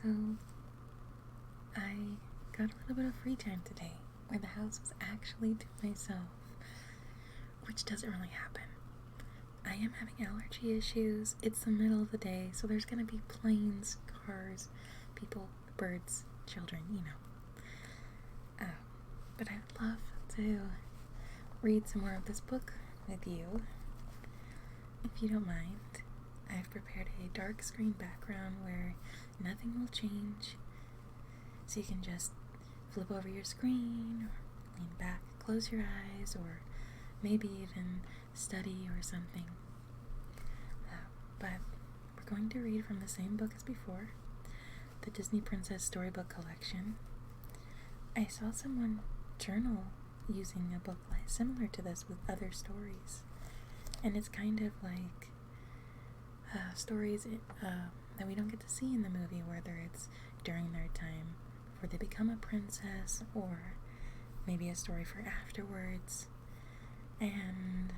So, I got a little bit of free time today where the house was actually to myself, which doesn't really happen. I am having allergy issues. It's the middle of the day, so there's going to be planes, cars, people, birds, children, But I would love to read some more of this book with you, if you don't mind. I've prepared a dark screen background where nothing will change, so you can just flip over your screen, or lean back, close your eyes, or maybe even study or something. But we're going to read from the same book as before, the Disney Princess Storybook Collection. I saw someone journal using a book similar to this with other stories, and it's kind of like stories that we don't get to see in the movie, whether it's during their time before they become a princess, or maybe a story for afterwards. And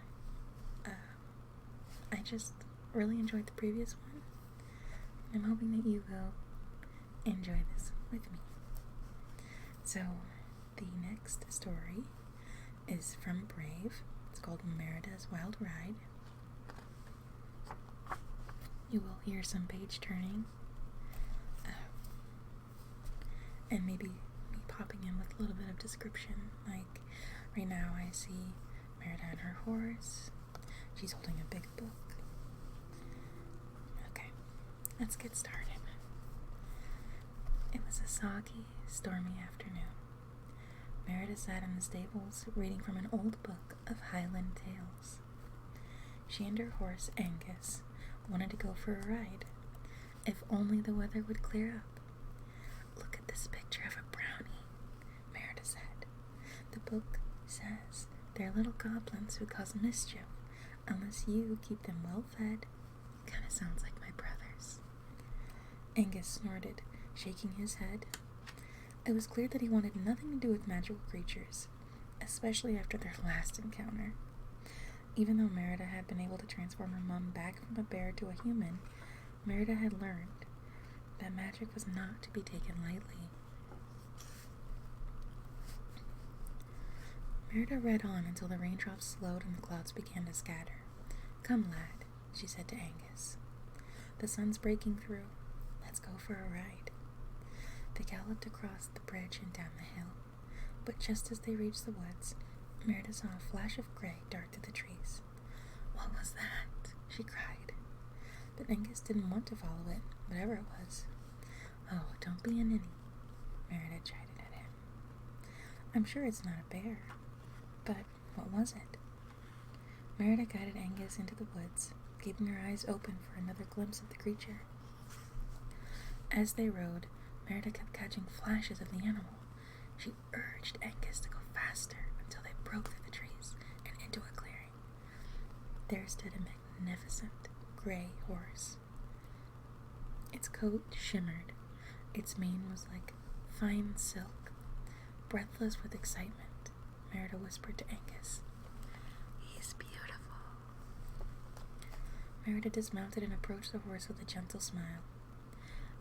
I just really enjoyed the previous one. I'm hoping that you will enjoy this with me. So, the next story is from Brave. It's called Merida's Wild Ride. You will hear some page turning, and maybe me popping in with a little bit of description. Like, right now I see Merida and her horse. She's holding a big book. Okay, let's get started. It was a soggy, stormy afternoon. Merida sat in the stables reading from an old book of Highland tales. She and her horse, Angus, wanted to go for a ride. If only the weather would clear up. Look at this picture of a brownie, Merida said. The book says they're little goblins who cause mischief unless you keep them well fed. Kinda sounds like my brothers. Angus snorted, shaking his head. It was clear that he wanted nothing to do with magical creatures, especially after their last encounter. Even though Merida had been able to transform her mom back from a bear to a human, Merida had learned that magic was not to be taken lightly. Merida read on until the raindrops slowed and the clouds began to scatter. Come, lad, she said to Angus. The sun's breaking through. Let's go for a ride. They galloped across the bridge and down the hill, but just as they reached the woods, Merida saw a flash of gray dart through the trees. What was that? She cried. But Angus didn't want to follow it, whatever it was. Oh, don't be a ninny, Merida chided at him. I'm sure it's not a bear, but what was it? Merida guided Angus into the woods, keeping her eyes open for another glimpse of the creature. As they rode, Merida kept catching flashes of the animal. She urged Angus to go faster until they broke through the trees and into a clearing. There stood a magnificent gray horse. Its coat shimmered. Its mane was like fine silk. Breathless with excitement, Merida whispered to Angus, He's beautiful. Merida dismounted and approached the horse with a gentle smile.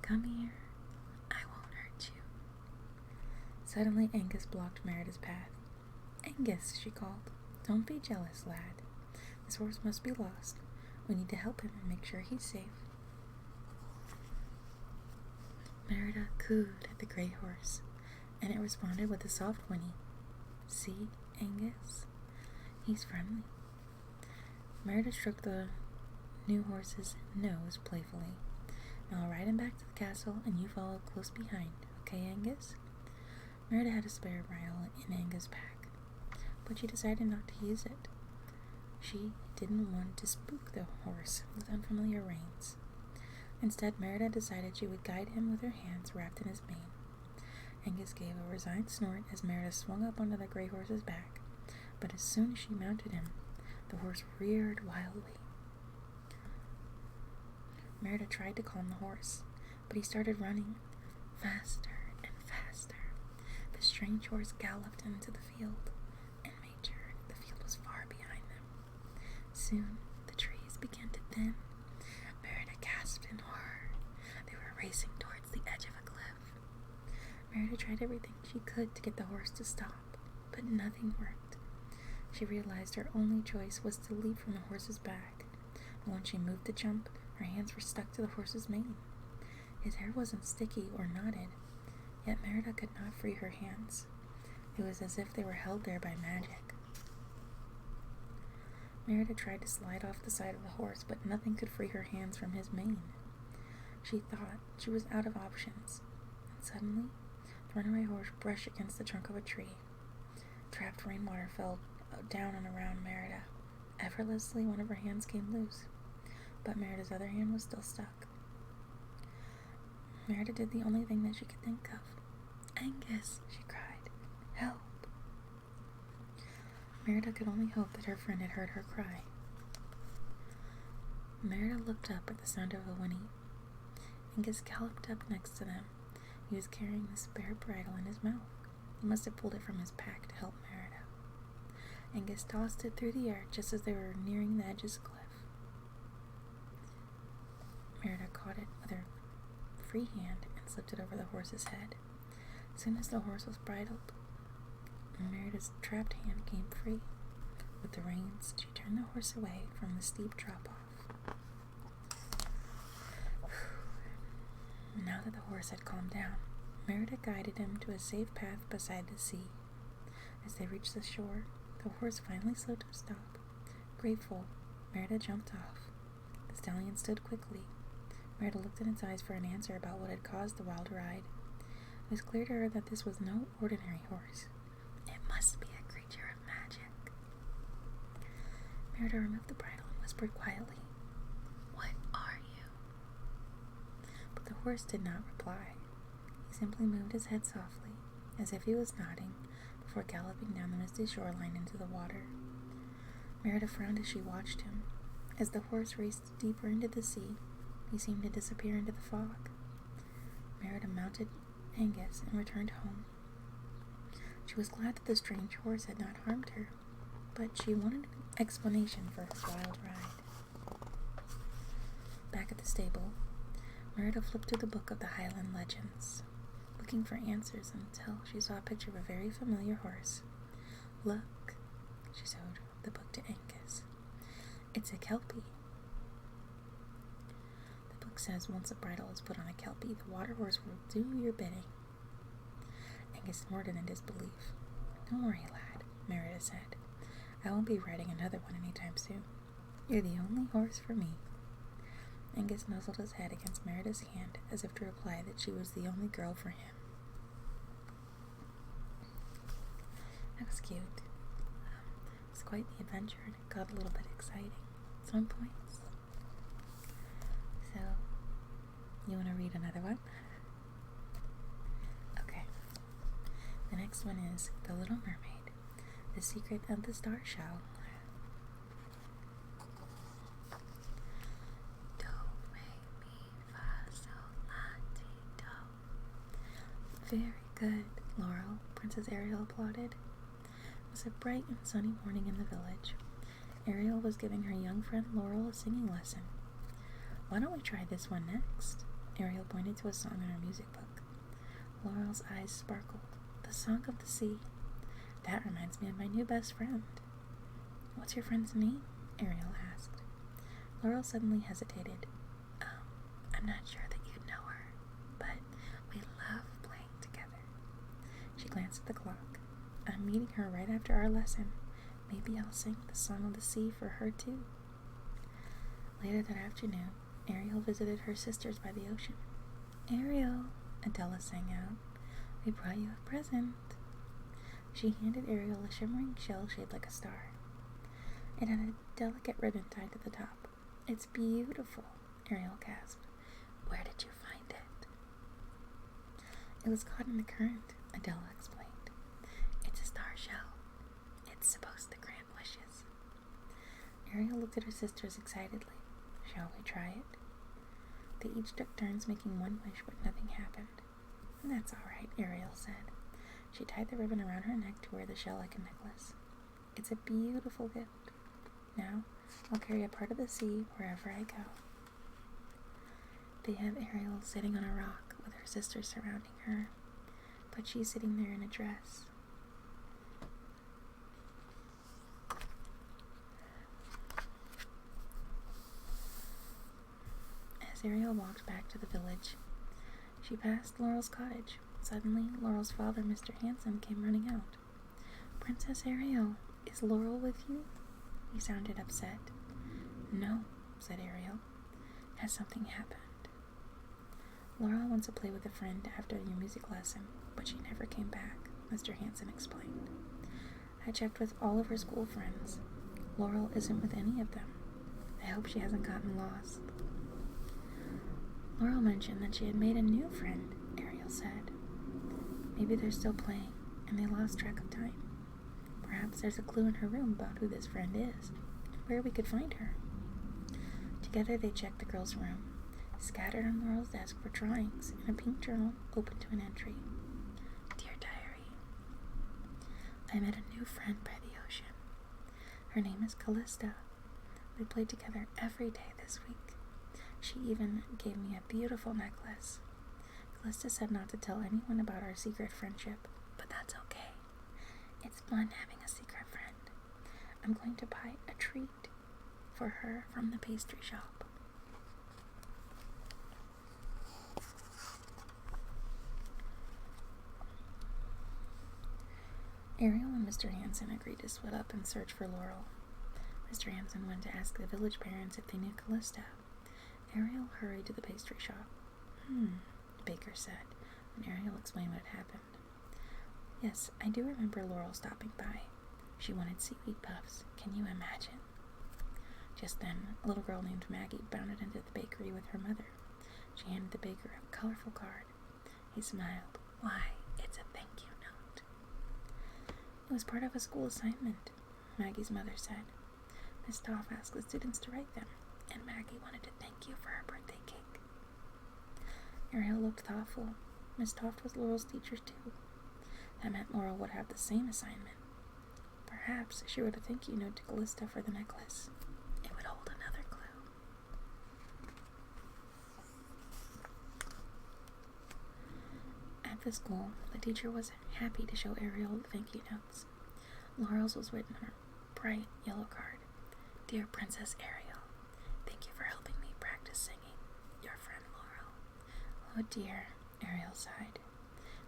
Come here. I won't hurt you. Suddenly, Angus blocked Merida's path. Angus, she called. Don't be jealous, lad. This horse must be lost. We need to help him and make sure he's safe. Merida cooed at the gray horse, and it responded with a soft whinny. See, Angus? He's friendly. Merida stroked the new horse's nose playfully. Now I'll ride him back to the castle, and you follow close behind, okay, Angus? Merida had a spare bridle in Angus' pack, but she decided not to use it. She didn't want to spook the horse with unfamiliar reins. Instead, Merida decided she would guide him with her hands wrapped in his mane. Angus gave a resigned snort as Merida swung up onto the gray horse's back, but as soon as she mounted him, the horse reared wildly. Merida tried to calm the horse, but he started running faster and faster. The strange horse galloped into the field and made sure the field was far behind them. Soon, the trees began to thin. Merida gasped in horror. They were racing towards the edge of a tried everything she could to get the horse to stop, but nothing worked. She realized her only choice was to leap from the horse's back, but when she moved to jump, her hands were stuck to the horse's mane. His hair wasn't sticky or knotted, yet Merida could not free her hands. It was as if they were held there by magic. Merida tried to slide off the side of the horse, but nothing could free her hands from his mane. She thought she was out of options, and suddenly, the runaway horse brushed against the trunk of a tree. Trapped rainwater fell down and around Merida. Effortlessly, one of her hands came loose, but Merida's other hand was still stuck. Merida did the only thing that she could think of. "Angus," she cried. "Help." Merida could only hope that her friend had heard her cry. Merida looked up at the sound of a whinny. Angus galloped up next to them. He was carrying the spare bridle in his mouth. He must have pulled it from his pack to help Merida. Angus tossed it through the air just as they were nearing the edge of the cliff. Merida caught it with her free hand and slipped it over the horse's head. As soon as the horse was bridled, Merida's trapped hand came free. With the reins, she turned the horse away from the steep drop-off. Now that the horse had calmed down, Merida guided him to a safe path beside the sea. As they reached the shore, the horse finally slowed to a stop. Grateful, Merida jumped off. The stallion stood quickly. Merida looked in its eyes for an answer about what had caused the wild ride. It was clear to her that this was no ordinary horse. It must be a creature of magic. Merida removed the bridle and whispered quietly, "What are you?" But the horse did not reply. He simply moved his head softly, as if he was nodding, before galloping down the misty shoreline into the water. Merida frowned as she watched him. As the horse raced deeper into the sea, he seemed to disappear into the fog. Merida mounted Angus and returned home. She was glad that the strange horse had not harmed her, but she wanted an explanation for his wild ride. Back at the stable, Merida flipped through the book of the Highland legends, looking for answers until she saw a picture of a very familiar horse. "Look," she showed the book to Angus. "It's a kelpie." The book says once a bridle is put on a kelpie, the water horse will do your bidding. Angus snorted in disbelief. "Don't worry, lad," Merida said. "I won't be riding another one anytime soon. You're the only horse for me." Angus nuzzled his head against Merida's hand as if to reply that she was the only girl for him. That was cute. It was quite the adventure, and it got a little bit exciting at some points. So, you want to read another one? Okay. The next one is The Little Mermaid, The Secret of the Star Shell. Do, re, mi, fa, sol, la, ti, do. Very good, Laurel, Princess Ariel applauded. It was a bright and sunny morning in the village. Ariel was giving her young friend Laurel a singing lesson. "Why don't we try this one next?" Ariel pointed to a song in her music book. Laurel's eyes sparkled. "The Song of the Sea. That reminds me of my new best friend." "What's your friend's name?" Ariel asked. Laurel suddenly hesitated. I'm not sure that you'd know her, but we love playing together." She glanced at the clock. "I'm meeting her right after our lesson. Maybe I'll sing the Song of the Sea for her too." Later that afternoon, Ariel visited her sisters by the ocean. "Ariel," Adela sang out, "we brought you a present." She handed Ariel a shimmering shell shaped like a star. It had a delicate ribbon tied to the top. "It's beautiful," Ariel gasped. "Where did you find it?" "It was caught in the current," Adela explained. "It's a star shell. It's supposed to grant wishes." Ariel looked at her sisters excitedly. "Shall we try it?" They each took turns making one wish, but nothing happened. "That's all right," Ariel said. She tied the ribbon around her neck to wear the shell like a necklace. "It's a beautiful gift. Now, I'll carry a part of the sea wherever I go." They have Ariel sitting on a rock with her sisters surrounding her. but she's sitting there in a dress. As Ariel walked back to the village, she passed Laurel's cottage. Suddenly, Laurel's father, Mr. Hanson, came running out. "Princess Ariel, is Laurel with you?" He sounded upset. "No," said Ariel. "Has something happened?" "Laurel went to play with a friend after your music lesson, but she never came back," Mr. Hanson explained. "I checked with all of her school friends. Laurel isn't with any of them. I hope she hasn't gotten lost." Laurel mentioned that she had made a new friend, Ariel said. "Maybe they're still playing, and they lost track of time. Perhaps there's a clue in her room about who this friend is, and where we could find her." Together they checked the girl's room. Scattered on Laurel's desk were drawings and a pink journal open to an entry. "Dear Diary, I met a new friend by the ocean. Her name is Callista. We played together every day this week. She even gave me a beautiful necklace. Callista said not to tell anyone about our secret friendship, but that's okay. It's fun having a secret friend. I'm going to buy a treat for her from the pastry shop." Ariel and Mr. Hanson agreed to split up and search for Laurel. Mr. Hanson went to ask the village parents if they knew Callista. Ariel hurried to the pastry shop. The baker said, when Ariel explained what had happened. "Yes, I do remember Laurel stopping by. She wanted seaweed puffs. Can you imagine?" Just then, a little girl named Maggie bounded into the bakery with her mother. She handed the baker a colorful card. He smiled. "Why, it's a thank you note." "It was part of a school assignment," Maggie's mother said. "Miss Toff asked the students to write them, and Maggie wanted to thank you for her birthday cake." Ariel looked thoughtful. Miss Toft was Laurel's teacher too. That meant Laurel would have the same assignment. Perhaps she wrote a thank you note to Callista for the necklace. It would hold another clue. At the school, the teacher was happy to show Ariel the thank you notes. Laurel's was written on a bright yellow card. "Dear Princess Ariel, thank you for helping me practice singing. Your friend Laurel." "Oh dear," Ariel sighed.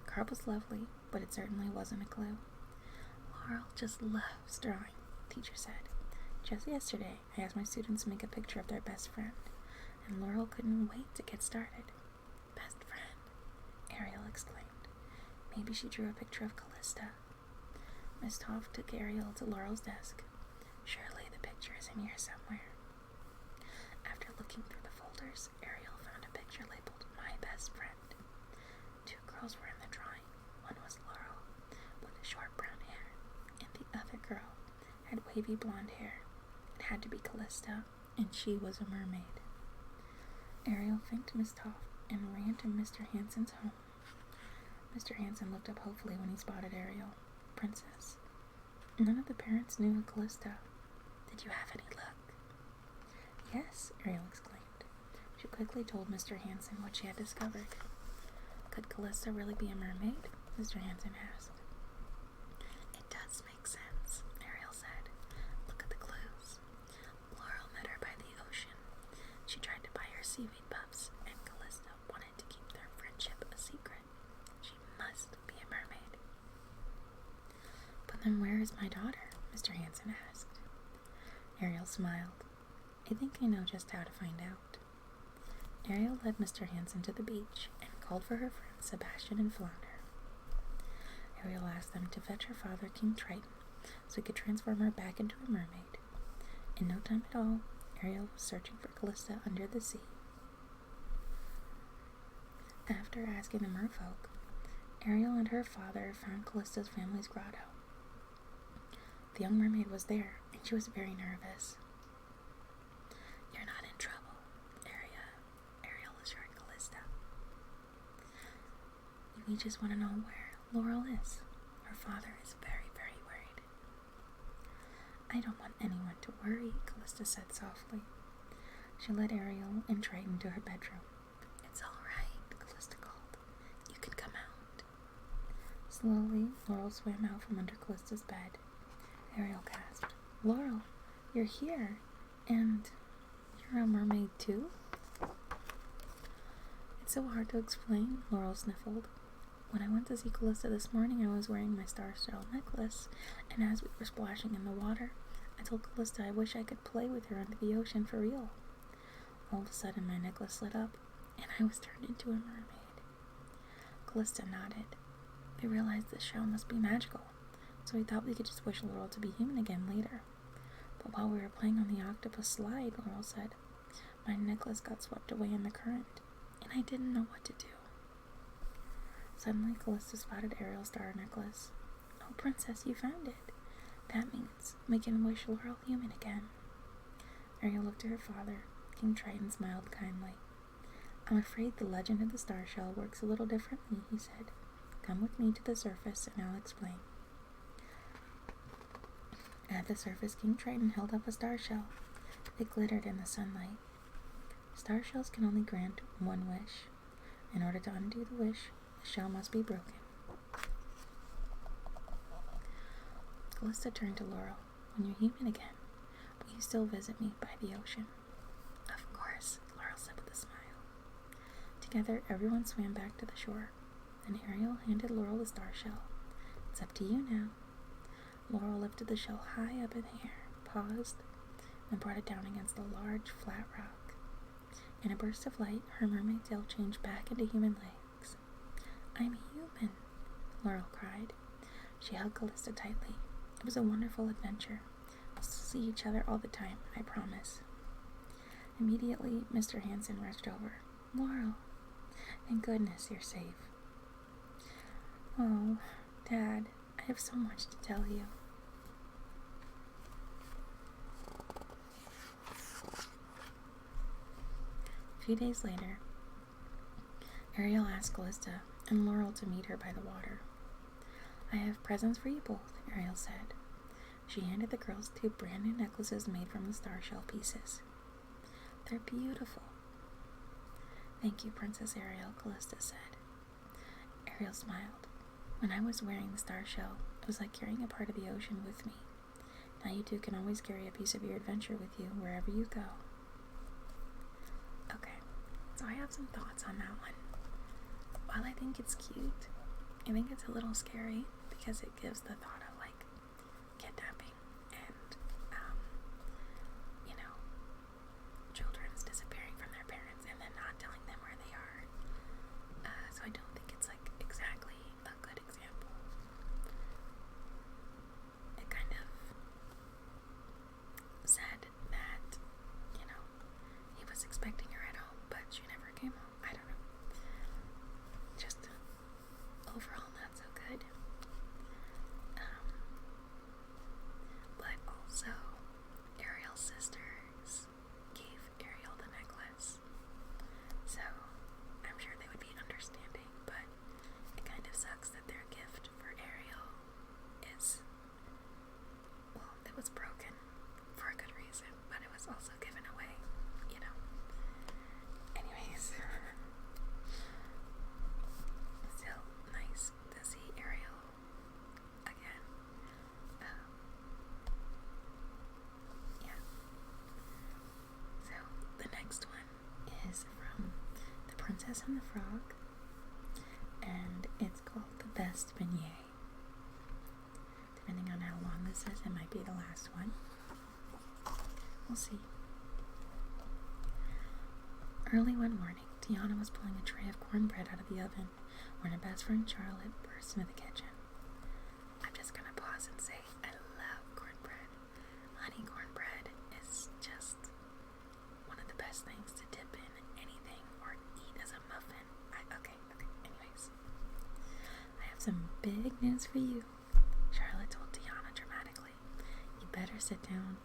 The card was lovely, but it certainly wasn't a clue. "Laurel just loves drawing," the teacher said. "Just yesterday, I asked my students to make a picture of their best friend, and Laurel couldn't wait to get started." "Best friend," Ariel exclaimed. "Maybe she drew a picture of Callista." Miss Toft took Ariel to Laurel's desk. "Surely the picture is in here somewhere." After looking through the folders, Ariel found a picture labeled "My Best Friend." Two girls were in the drawing. One was Laurel, with short brown hair, and the other girl had wavy blonde hair. It had to be Callista, and she was a mermaid. Ariel thanked Miss Toft and ran to Mr. Hanson's home. Mr. Hanson looked up hopefully when he spotted Ariel. "Princess, none of the parents knew of Callista. Did you have any luck?" "Yes," Ariel exclaimed. She quickly told Mr. Hanson what she had discovered. "Could Callista really be a mermaid?" Mr. Hanson asked. "It does make sense," Ariel said. "Look at the clues. Laurel met her by the ocean. She tried to buy her seaweed puffs, and Callista wanted to keep their friendship a secret. She must be a mermaid." "But then where is my daughter?" Mr. Hanson asked. Ariel smiled. "I think I know just how to find out." Ariel led Mr. Hanson to the beach and called for her friends Sebastian and Flounder. Ariel asked them to fetch her father, King Triton, so he could transform her back into a mermaid. In no time at all, Ariel was searching for Callista under the sea. After asking the merfolk, Ariel and her father found Callista's family's grotto. The young mermaid was there, and she was very nervous. "You're not in trouble, Ariel assured Callista. "We just want to know where Laurel is. Her father is very, very worried." "I don't want anyone to worry," Callista said softly. She led Ariel and Triton to her bedroom. "It's all right," Callista called. "You can come out." Slowly, Laurel swam out from under Callista's bed. Ariel gasped, "Laurel, you're here, and you're a mermaid too?" "It's so hard to explain," Laurel sniffled. "When I went to see Callista this morning, I was wearing my star shell necklace, and as we were splashing in the water, I told Callista I wish I could play with her under the ocean for real. All of a sudden, my necklace lit up, and I was turned into a mermaid." Callista nodded. "We realized this shell must be magical, so we thought we could just wish Laurel to be human again later. But while we were playing on the octopus slide," Laurel said, "my necklace got swept away in the current, and I didn't know what to do." Suddenly, Callista spotted Ariel's star necklace. "Oh, Princess, you found it. That means we can wish Laurel human again." Ariel looked at her father. King Triton smiled kindly. "I'm afraid the legend of the star shell works a little differently," he said. "Come with me to the surface and I'll explain." At the surface, King Triton held up a star shell. It glittered in the sunlight. Star shells can only grant one wish. In order to undo the wish, the shell must be broken. Callista turned to Laurel. "When you're human again, will you still visit me by the ocean?" "Of course," Laurel said with a smile. Together, everyone swam back to the shore. Then Ariel handed Laurel the star shell. "It's up to you now." Laurel lifted the shell high up in the air, paused, and brought it down against a large, flat rock. In a burst of light, her mermaid tail changed back into human legs. "I'm human," Laurel cried. She hugged Callista tightly. "It was a wonderful adventure. We'll see each other all the time, I promise." Immediately, Mr. Hanson rushed over. "Laurel, thank goodness you're safe." "Oh, Dad, I have so much to tell you." A few days later, Ariel asked Callista and Laurel to meet her by the water. "I have presents for you both," Ariel said. She handed the girls 2 brand new necklaces made from the star shell pieces. "They're beautiful." "Thank you, Princess Ariel," Callista said. Ariel smiled. "When I was wearing the star shell, it was like carrying a part of the ocean with me. Now you two can always carry a piece of your adventure with you wherever you go." Okay, so I have some thoughts on that one. While I think it's cute, I think it's a little scary because it gives the thought of like kidnapping and, children's disappearing from their parents and then not telling them where they are. So I don't think it's like exactly a good example. It kind of said that, he was expecting her at home, but she never came home. I don't know. Just overall not so good. But also, Ariel's sisters gave Ariel the necklace. So, I'm sure they would be understanding, but it kind of sucks that their gift for Ariel is, well, it was broken for a good reason, but it was also given away, Anyways, still nice to see Ariel again. Yeah. So, the next one is from The Princess and the Frog, and it's called The Best Beignet. Depending on how long this is, it might be the last one. We'll see. Early one morning, Tiana was pulling a tray of cornbread out of the oven when her best friend Charlotte burst into the kitchen. I'm just gonna pause and say, I love cornbread. Honey cornbread is just one of the best things to dip in anything or eat as a muffin. Okay, anyways. I have some big news for you, Charlotte told Tiana dramatically. You better sit down.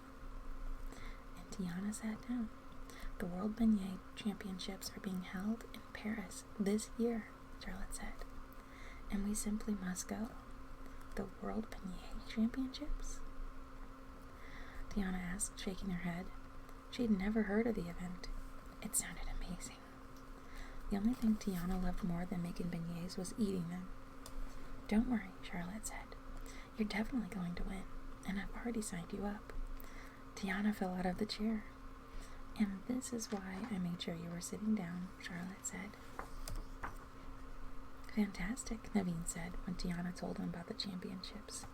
And Tiana sat down. The World Beignet Championships are being held in Paris this year, Charlotte said. And we simply must go. The World Beignet Championships? Tiana asked, shaking her head. She'd never heard of the event. It sounded amazing. The only thing Tiana loved more than making beignets was eating them. Don't worry, Charlotte said. You're definitely going to win, and I've already signed you up. Tiana fell out of the chair. And this is why I made sure you were sitting down, Charlotte said. Fantastic, Naveen said when Tiana told him about the championships.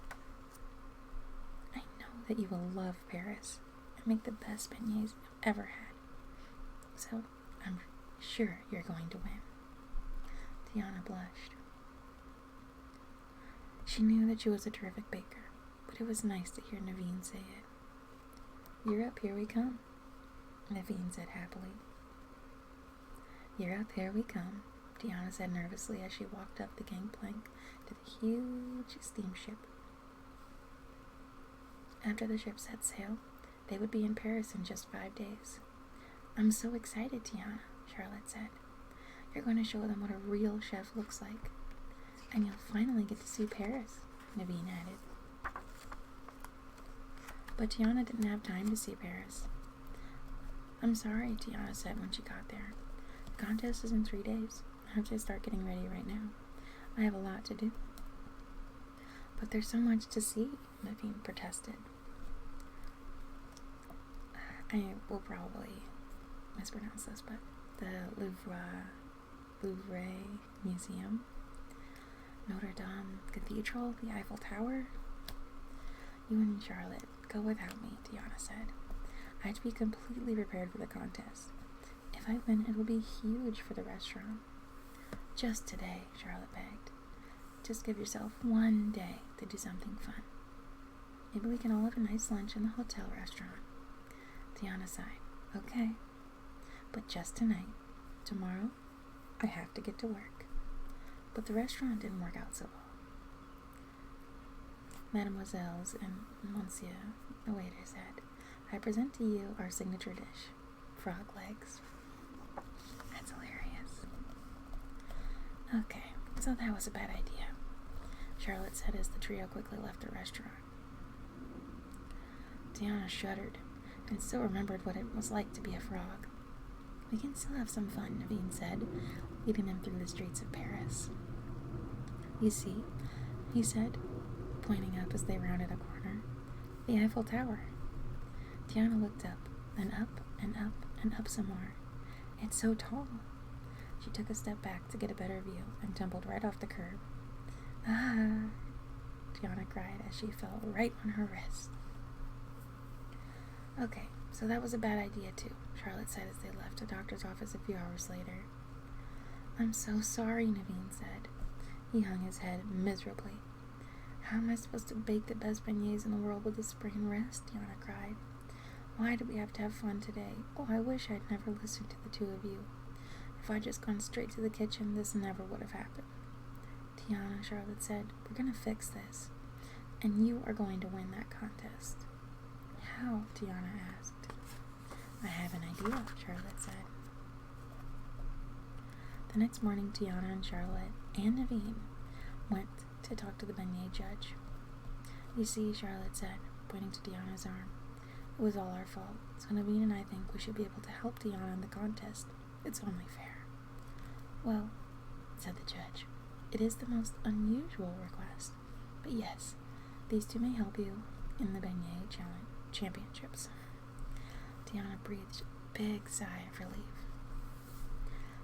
I know that you will love Paris and make the best beignets you've ever had. So I'm sure you're going to win. Tiana blushed. She knew that she was a terrific baker, but it was nice to hear Naveen say it. You're up, here we come, Naveen said happily. You're up, here we come, Tiana said nervously as she walked up the gangplank to the huge steamship. After the ship set sail, they would be in Paris in just 5 days. I'm so excited, Tiana, Charlotte said. You're going to show them what a real chef looks like. And you'll finally get to see Paris, Naveen added. But Tiana didn't have time to see Paris. I'm sorry, Tiana said when she got there. The contest is in 3 days. I have to start getting ready right now. I have a lot to do. But there's so much to see, Naveen protested. I will probably mispronounce this, but the Louvre Museum, Notre Dame Cathedral, the Eiffel Tower. You and Charlotte go without me, Tiana said. I have to be completely prepared for the contest. If I win, it will be huge for the restaurant. Just today, Charlotte begged. Just give yourself 1 day to do something fun. Maybe we can all have a nice lunch in the hotel restaurant. Tiana sighed. Okay, but just tonight. Tomorrow, I have to get to work. But the restaurant didn't work out so well. Mademoiselles and Monsieur, the waiter said, I present to you our signature dish, frog legs. That's hilarious. Okay, so that was a bad idea, Charlotte said as the trio quickly left the restaurant. Tiana shuddered and still remembered what it was like to be a frog. We can still have some fun, Naveen said, leading them through the streets of Paris. You see, he said, pointing up as they rounded a corner, the Eiffel Tower. Tiana looked up, then up and up and up some more. It's so tall. She took a step back to get a better view and tumbled right off the curb. Ah! Tiana cried as she fell right on her wrist. Okay, so that was a bad idea too, Charlotte said as they left the doctor's office a few hours later. I'm so sorry, Naveen said. He hung his head miserably. How am I supposed to bake the best beignets in the world with a sprained wrist? Tiana cried. Why do we have to have fun today? Oh, I wish I'd never listened to the two of you. If I'd just gone straight to the kitchen, this never would have happened. Tiana, Charlotte said, we're going to fix this. And you are going to win that contest. How? Tiana asked. I have an idea, Charlotte said. The next morning, Tiana and Charlotte and Naveen went to talk to the beignet judge. You see, Charlotte said, pointing to Tiana's arm, it was all our fault, so Naveen and I think we should be able to help Tiana in the contest. It's only fair. Well, said the judge, it is the most unusual request, but yes, these two may help you in the beignet championships. Tiana breathed a big sigh of relief.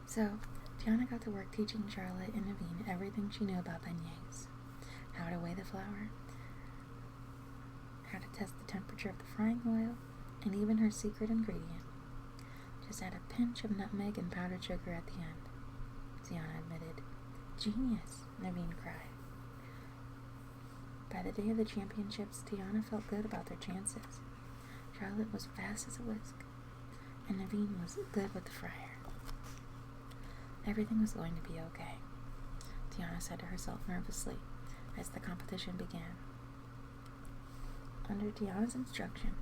So, Tiana got to work teaching Charlotte and Naveen everything she knew about beignets. How to weigh the flour, how to test the temperature of the frying oil, and even her secret ingredient. Just add a pinch of nutmeg and powdered sugar at the end. Tiana admitted. Genius, Naveen cried. By the day of the championships, Tiana felt good about their chances. Charlotte was fast as a whisk, and Naveen was good with the fryer. Everything was going to be okay, Tiana said to herself nervously as the competition began. Under Tiana's instruction,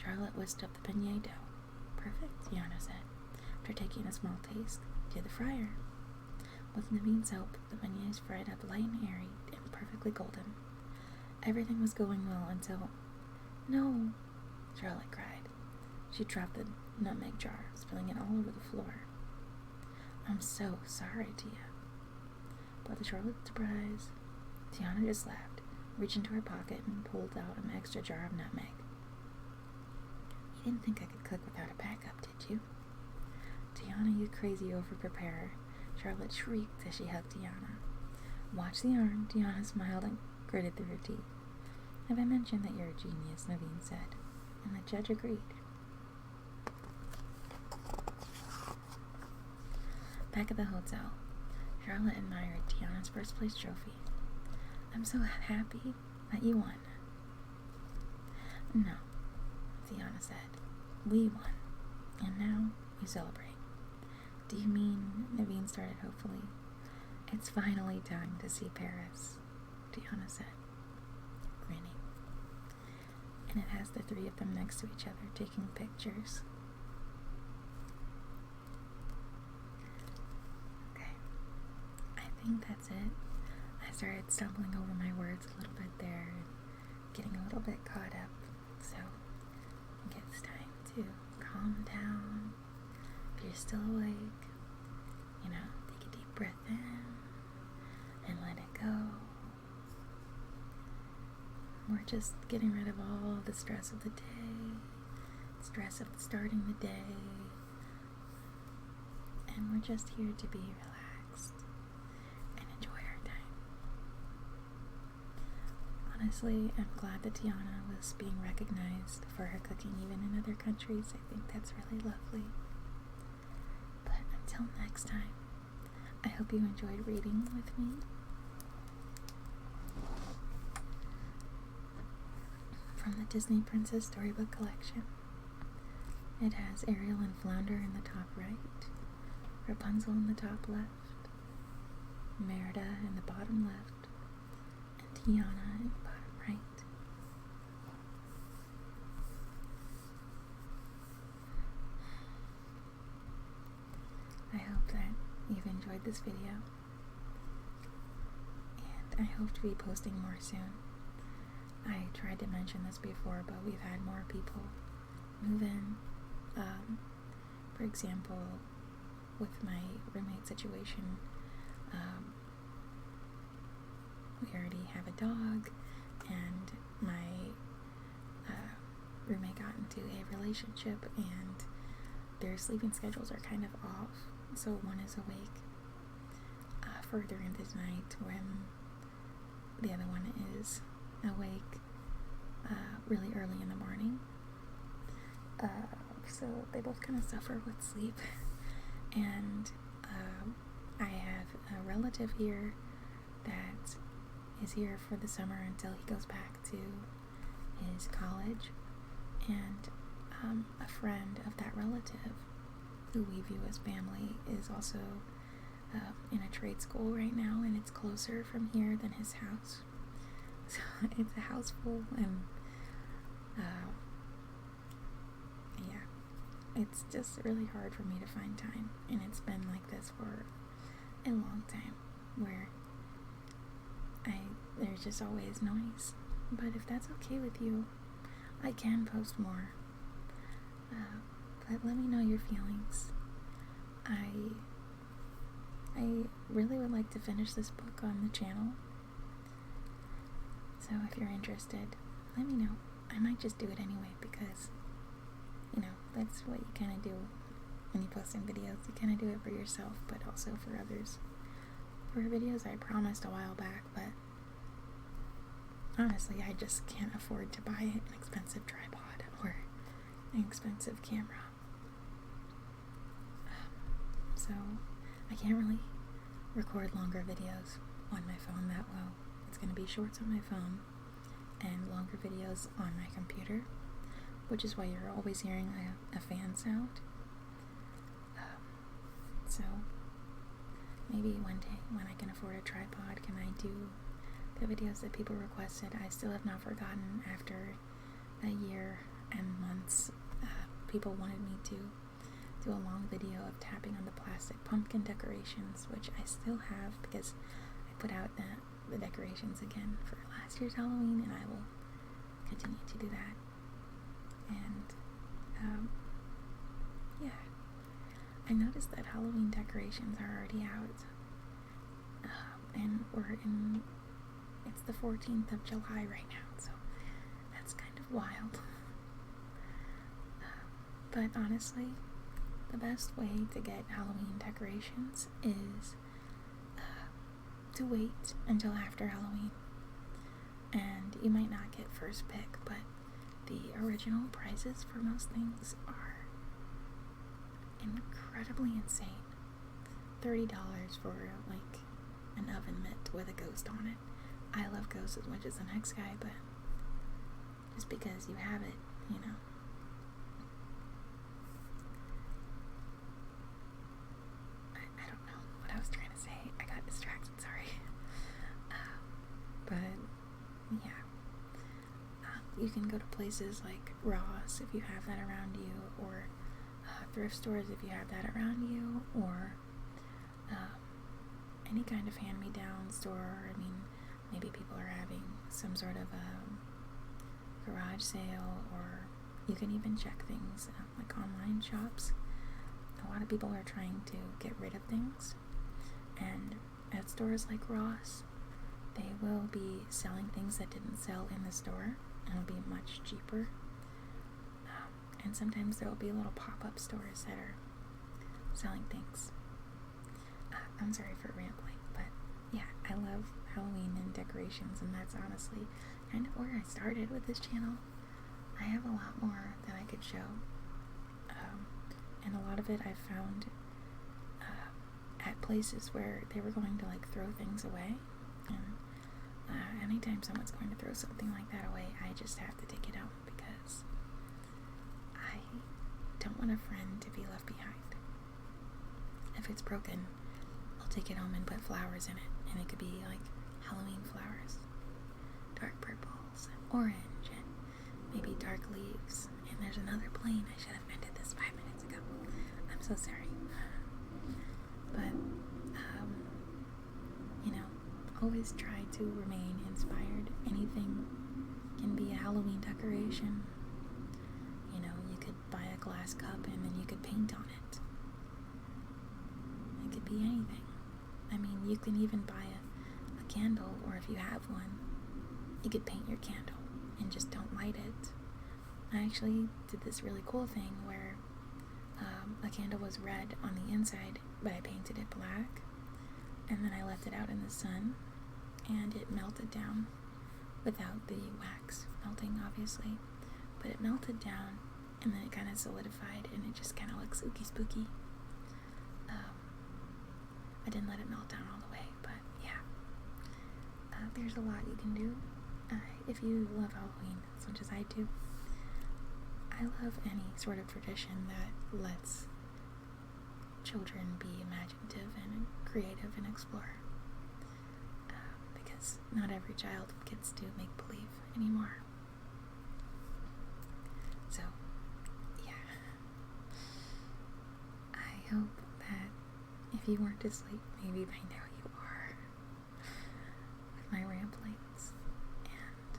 Charlotte whisked up the beignet dough. Perfect, Tiana said, after taking a small taste. To the fryer. With Naveen's help, the beignets fried up light and airy and perfectly golden. Everything was going well until... No, Charlotte cried. She dropped the nutmeg jar, spilling it all over the floor. I'm so sorry, Tia. But to Charlotte's surprise, Tiana just laughed, reached into her pocket, and pulled out an extra jar of nutmeg. You didn't think I could cook without a backup, did you? Tiana, you crazy over-preparer, Charlotte shrieked as she hugged Tiana. Watch the arm, Tiana smiled and gritted through her teeth. Have I mentioned that you're a genius, Naveen said, and the judge agreed. Back at the hotel, Charlotte admired Tiana's first place trophy. I'm so happy that you won. No, Tiana said. We won, and now we celebrate. Do you mean, Naveen started hopefully. It's finally time to see Paris, Tiana said, grinning. And it has the three of them next to each other taking pictures. Okay, I think that's it. I started stumbling over my words a little bit there and getting a little bit caught up, so I think it's time to calm down. If you're still awake, take a deep breath in and let it go. We're just getting rid of all the stress of the day, stress of starting the day, and we're just here to be relaxed and enjoy our time. Honestly, I'm glad that Tiana was being recognized for her cooking even in other countries. I think that's really lovely. But until next time, I hope you enjoyed reading with me. From the Disney Princess Storybook Collection. It has Ariel and Flounder in the top right, Rapunzel in the top left, Merida in the bottom left, and Tiana in the bottom right. I hope that you've enjoyed this video, and I hope to be posting more soon. I tried to mention this before, but we've had more people move in. For example, with my roommate situation, we already have a dog, and my roommate got into a relationship, and their sleeping schedules are kind of off. So one is awake further into the night when the other one is awake really early in the morning. So they both kind of suffer with sleep. And I have a relative here that is here for the summer until he goes back to his college. And a friend of that relative, who we view as family, is also in a trade school right now, and it's closer from here than his house. So it's a house full, and it's just really hard for me to find time, and it's been like this for a long time, where there's just always noise. But if that's okay with you, I can post more. But let me know your feelings. I really would like to finish this book on the channel. So if you're interested, let me know. I might just do it anyway, because, that's what you kind of do when you posting videos. You kind of do it for yourself, but also for others. For videos I promised a while back, but honestly, I just can't afford to buy an expensive tripod or an expensive camera. So I can't really record longer videos on my phone that well. It's going to be shorts on my phone and longer videos on my computer, which is why you're always hearing a fan sound. So maybe one day when I can afford a tripod, can I do the videos that people requested. I still have not forgotten, after a year and months, people wanted me to do a long video of tapping on the plastic pumpkin decorations, which I still have, because I put out the decorations again for last year's Halloween, and I will continue to do that. And I noticed that Halloween decorations are already out, and we're in it's the 14th of July right now, so that's kind of wild. But honestly, the best way to get Halloween decorations is to wait until after Halloween. And you might not get first pick, but the original prices for most things are incredibly insane. $30 for like an oven mitt with a ghost on it. I love ghosts as much as the next guy, but just because you have it, you know. I don't know what I was trying to say. I got distracted, sorry. But yeah. You can go to places like Ross if you have that around you, or thrift stores if you have that around you, or any kind of hand-me-down store. I mean, maybe people are having some sort of garage sale, or you can even check things like online shops. A lot of people are trying to get rid of things, and at stores like Ross, they will be selling things that didn't sell in the store, and it'll be much cheaper. And sometimes there will be little pop-up stores that are selling things. I'm sorry for rambling, but yeah, I love Halloween and decorations, and that's honestly kind of where I started with this channel. I have a lot more that I could show, and a lot of it I found at places where they were going to like throw things away, and anytime someone's going to throw something like that away, I just have to take it out because I don't want a friend to be left behind. If it's broken, I'll take it home and put flowers in it, and it could be like Halloween flowers, dark purples and orange and maybe dark leaves. And there's another plane. I should have ended this 5 minutes ago. I'm so sorry. But you know, always try to remain inspired. Anything can be a Halloween decoration. You know, you could buy a glass cup and then you could paint on it. It could be anything. I mean, you can even buy a candle, or if you have one, you could paint your candle and just don't light it. I actually did this really cool thing where a candle was red on the inside, but I painted it black, and then I left it out in the sun, and it melted down without the wax melting, obviously, but it melted down, and then it kind of solidified, and it just kind of looks spooky. I didn't let it melt down all the way, but yeah, there's a lot you can do if you love Halloween as much as I do. I love any sort of tradition that lets children be imaginative and creative and explore, because not every child gets to make believe anymore. So yeah, I hope that if you weren't asleep, maybe by now you are, with my ramblings, and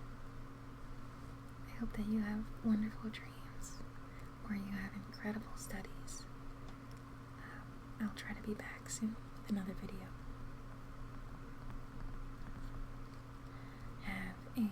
I hope that you have wonderful dreams, or you have incredible studies. I'll try to be back soon with another video. Have a